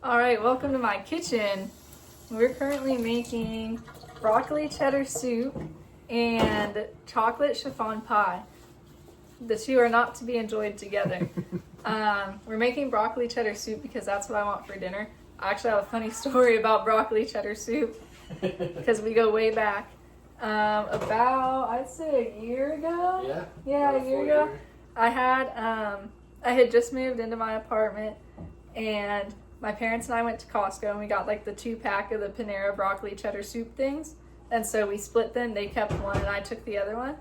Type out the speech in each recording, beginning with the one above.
All right, welcome to my kitchen. We're currently making broccoli cheddar soup and chocolate chiffon pie. The two are not to be enjoyed together. We're making broccoli cheddar soup because that's what I want for dinner. I actually have a funny story about broccoli cheddar soup because we go way back. About, I'd say a year ago. Yeah, a year ago. I had just moved into my apartment, and my parents and I went to Costco and we got like the 2-pack of the Panera broccoli cheddar soup things. And so we split them. They kept one and I took the other one.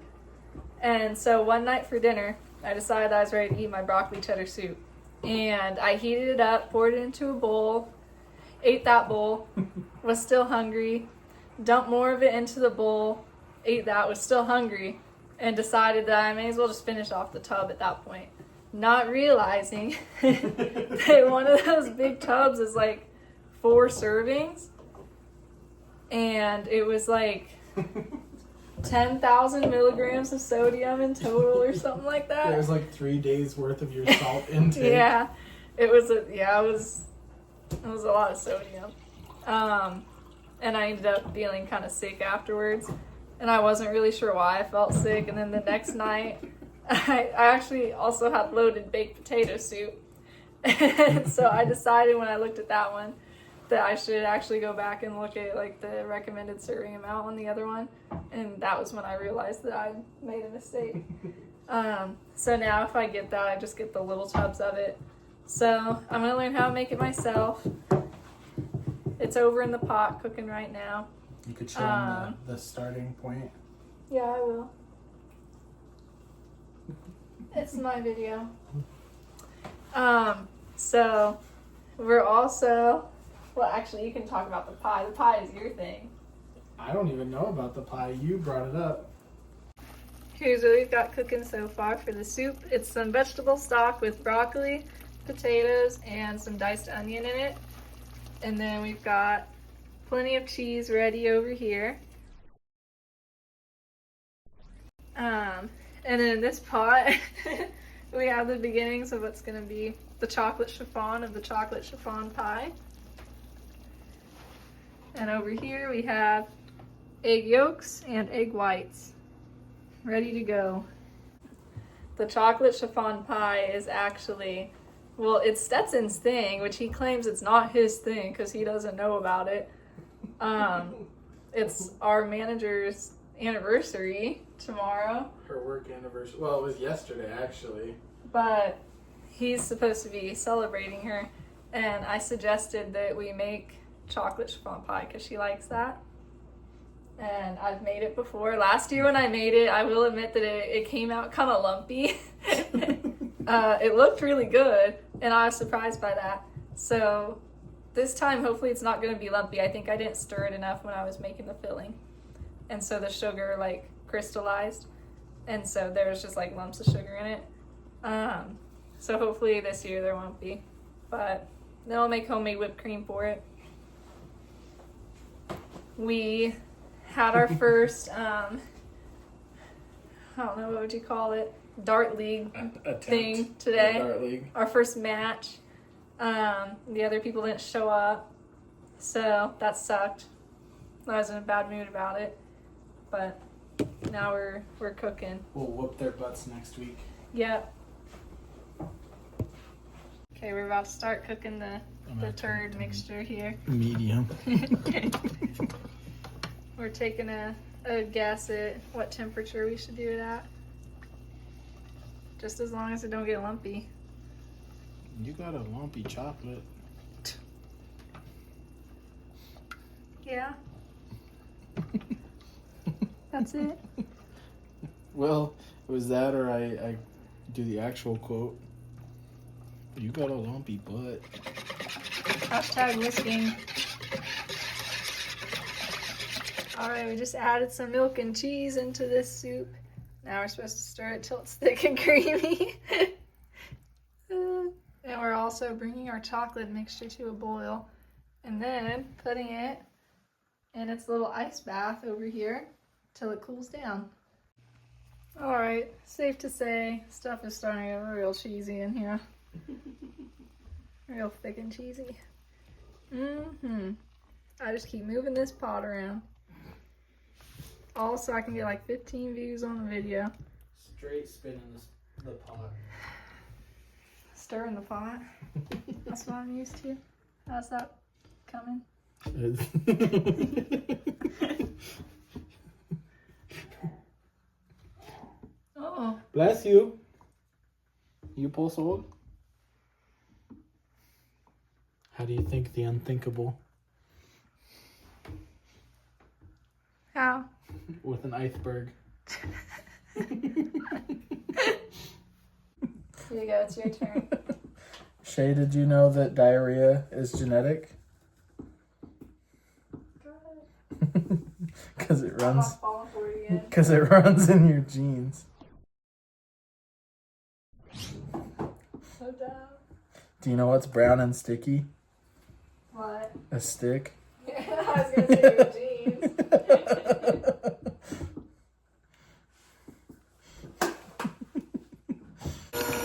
And so one night for dinner, I decided I was ready to eat my broccoli cheddar soup. And I heated it up, poured it into a bowl, ate that bowl, was still hungry, dumped more of it into the bowl, ate that, was still hungry, and decided that I may as well just finish off the tub at that point. Not realizing that one of those big tubs is like 4 servings, and it was like 10,000 milligrams of sodium in total or something like that. It was like 3 days worth of your salt intake. Yeah, it was a lot of sodium. And I ended up feeling kind of sick afterwards, and I wasn't really sure why I felt sick. And then the next night, I actually also had loaded baked potato soup. And so I decided when I looked at that one that I should actually go back and look at like the recommended serving amount on the other one. And that was when I realized that I made a mistake. So now if I get that, I just get the little tubs of it. So I'm gonna learn how to make it myself. It's over in the pot cooking right now. You could show them the starting point. Yeah, I will. It's my video. So we're also, well, actually you can talk about the pie. The pie is your thing. I don't even know about the pie. You brought it up. Here's what we've got cooking so far for the soup. It's some vegetable stock with broccoli, potatoes, and some diced onion in it. And then we've got plenty of cheese ready over here. And then in this pot, we have the beginnings of what's going to be the chocolate chiffon of the chocolate chiffon pie. And over here we have egg yolks and egg whites ready to go. The chocolate chiffon pie is actually, well, it's Stetson's thing, which he claims it's not his thing because he doesn't know about it. It's our manager's anniversary tomorrow. Her work anniversary. Well, it was yesterday, actually. But he's supposed to be celebrating her, and I suggested that we make chocolate chiffon pie because she likes that. And I've made it before. Last year when I made it, I will admit that it came out kind of lumpy. It looked really good, and I was surprised by that. So this time, hopefully it's not going to be lumpy. I think I didn't stir it enough when I was making the filling. And so the sugar like crystallized. And so there was just like lumps of sugar in it. So hopefully this year there won't be. But then I'll make homemade whipped cream for it. We had our first, I don't know, what would you call it? Dart league thing today. Dart league. Our first match. The other people didn't show up, so that sucked. I was in a bad mood about it, but now we're cooking. We'll whoop their butts next week. Yep. Okay, we're about to start cooking the turd mixture here. Medium. We're taking a guess at what temperature we should do it at. Just as long as it don't get lumpy. You got a lumpy chocolate. Yeah. That's it. Well, it was that or I do the actual quote. You got a lumpy butt. Hashtag whisking. Alright, we just added some milk and cheese into this soup. Now we're supposed to stir it till it's thick and creamy. And we're also bringing our chocolate mixture to a boil. And then putting it in its little ice bath over here till it cools down. Alright, safe to say, stuff is starting to get real cheesy in here. Real thick and cheesy. I just keep moving this pot around. Also, I can get like 15 views on the video. Straight spinning the pot. Stir in the pot. That's what I'm used to. How's that coming? Oh. Bless you. You pull sold? How do you think the unthinkable? How? With an iceberg. Here you go, it's your turn. Shay, did you know that diarrhea is genetic? Because it runs. I'm not falling for it again. Because it runs in your genes. So dumb. Do you know what's brown and sticky? What? A stick. Yeah, I was gonna say your jeans.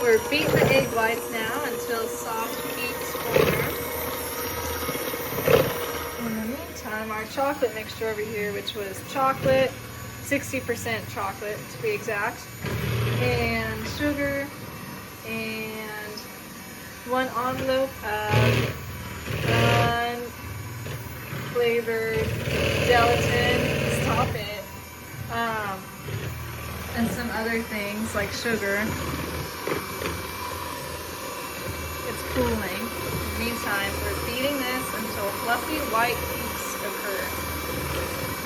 We're beating the egg whites now until soft peaks form. In the meantime, our chocolate mixture over here, which was chocolate, 60% chocolate to be exact, and sugar, and 1 envelope of unflavored gelatin, stop it, and some other things like sugar. It's cooling. In the meantime, we're beating this until fluffy white peaks occur.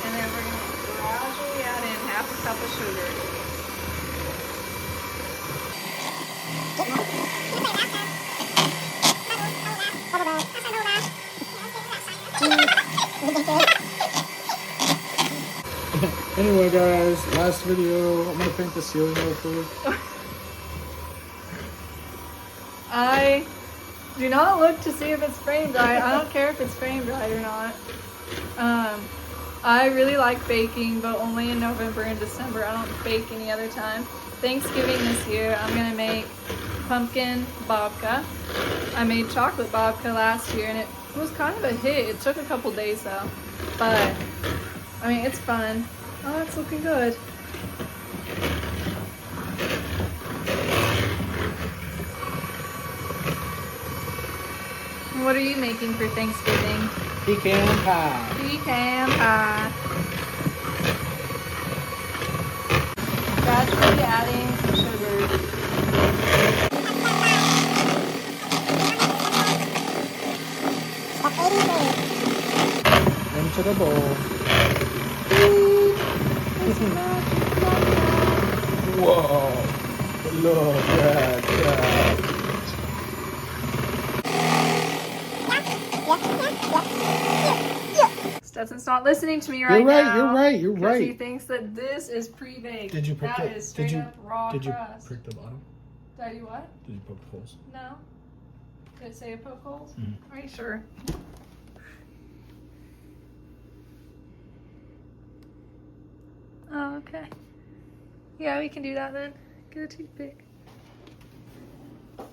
And then we're going to gradually add in half a cup of sugar. Anyway, guys, last video. I'm gonna paint the ceiling real quick. I do not look to see if it's frame dry. I don't care if it's frame dry or not. I really like baking, but only in November and December. I don't bake any other time. Thanksgiving this year, I'm gonna make pumpkin babka. I made chocolate babka last year, and it was kind of a hit. It took a couple days though, but I mean, it's fun. Oh, it's looking good. What are you making for Thanksgiving? Pecan pie. Pecan pie. Gradually adding sugar. Into the bowl. Whoa! Look at that. Stetson's not listening to me right You're right. now. You're right. You're Because he right. thinks that this is pre-baked. Did you prick That the? is straight up raw Did you crust. prick the bottom? Did I do what? Did you poke the holes? No. Did it say a poke holes? Mm-hmm. Are you sure? Oh, okay. Yeah, we can do that then. Get a toothpick. What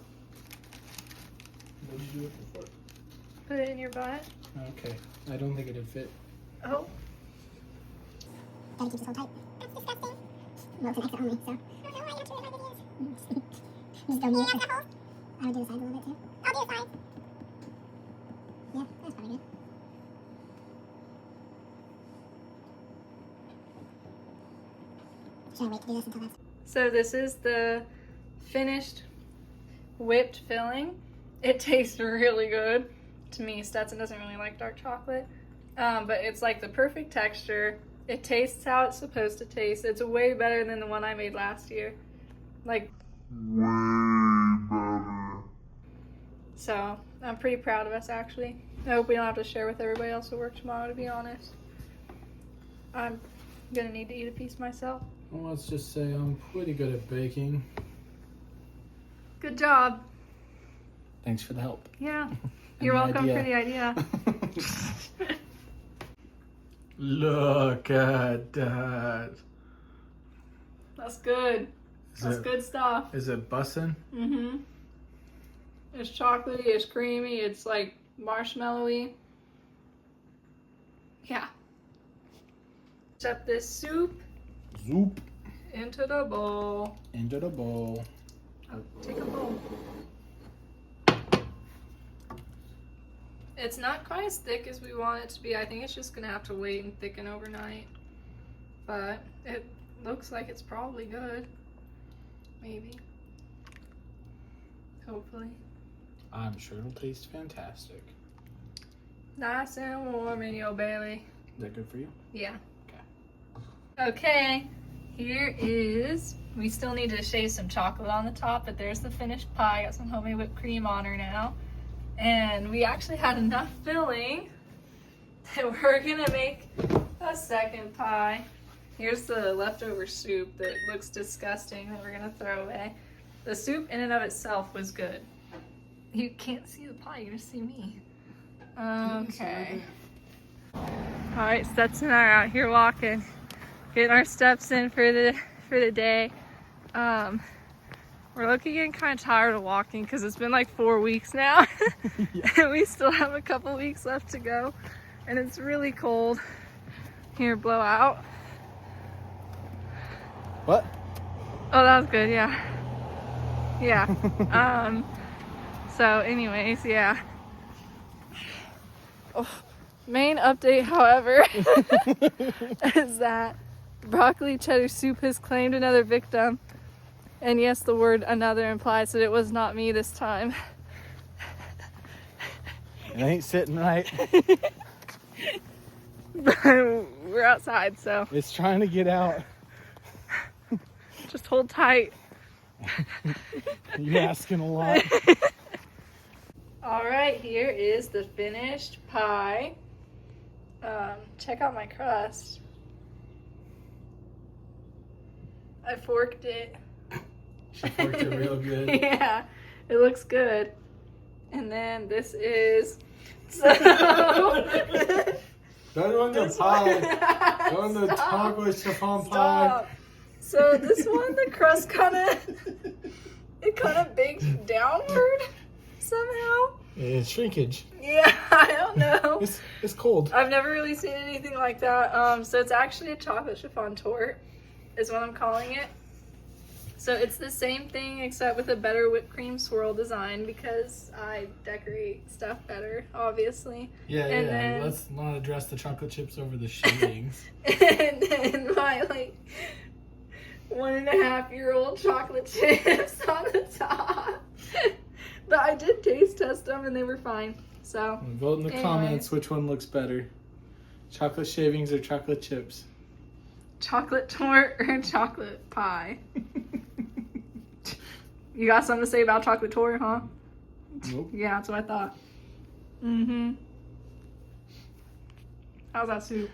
did you do it for? Put it in your butt. Okay. I don't think it'd fit. Oh. Gotta keep this all tight. That's disgusting. Well, it's an extra only, so. I don't know why you have to read my videos. Just don't need it. I would do the sides a little bit too. I'll do the sides. Yeah, that's probably good. Should I wait to do this until that's... So this is the finished whipped filling. It tastes really good. To me, Stetson doesn't really like dark chocolate. But it's like the perfect texture. It tastes how it's supposed to taste. It's way better than the one I made last year. Like, way better. So, I'm pretty proud of us actually. I hope we don't have to share with everybody else at work tomorrow, to be honest. I'm gonna need to eat a piece myself. Well, let's just say I'm pretty good at baking. Good job. Thanks for the help. Yeah. You're welcome for the idea. Look at that. That's good. That's good stuff. Is it bussin'? Mm-hmm. It's chocolatey, it's creamy, it's like marshmallowy. Yeah. Step this soup Zoop into the bowl. into the bowl. Oh, take a bowl. It's not quite as thick as we want it to be. I think it's just gonna have to wait and thicken overnight. But it looks like it's probably good. Maybe. Hopefully. I'm sure it'll taste fantastic. Nice and warm in your belly. Is that good for you? Yeah. Okay. Okay, here is, we still need to shave some chocolate on the top, but there's the finished pie. Got some homemade whipped cream on her now. And we actually had enough filling that we're gonna make a second pie. Here's the leftover soup that looks disgusting that we're gonna throw away. The soup in and of itself was good. You can't see the pie, you're gonna see me. Okay. Alright, Stetson and I are out here walking, getting our steps in for the day. We're getting kind of tired of walking because it's been like 4 weeks now. Yeah. And we still have a couple weeks left to go. And it's really cold. Here, blow out. What? Oh, that was good, yeah. Yeah. So anyways, yeah. Oh, main update, however, is that broccoli cheddar soup has claimed another victim. And yes, the word another implies that it was not me this time. It ain't sitting right. But we're outside, so It's trying to get out. just hold tight. You're asking a lot. All right, here is the finished pie. Check out my crust. I forked it. She forked it real good. Yeah, it looks good. And then this is so. Don't on the This pie. one- Go on the Stop. chocolate chiffon pie. Stop. So this one, the crust kind of baked downward somehow. It's shrinkage. Yeah, I don't know. It's cold. I've never really seen anything like that. So it's actually a chocolate chiffon torte, is what I'm calling it. So it's the same thing except with a better whipped cream swirl design because I decorate stuff better, obviously. Yeah, And yeah. then- Let's not address the chocolate chips over the shavings. And then my 1.5-year-old chocolate chips on the top. But I did taste test them and they were fine. So Vote in the Anyways. comments which one looks better. Chocolate shavings or chocolate chips. chocolate torte or chocolate pie? You got something to say about chocolate torte, huh? Nope. Yeah, that's what I thought. Mm-hmm. How's that soup?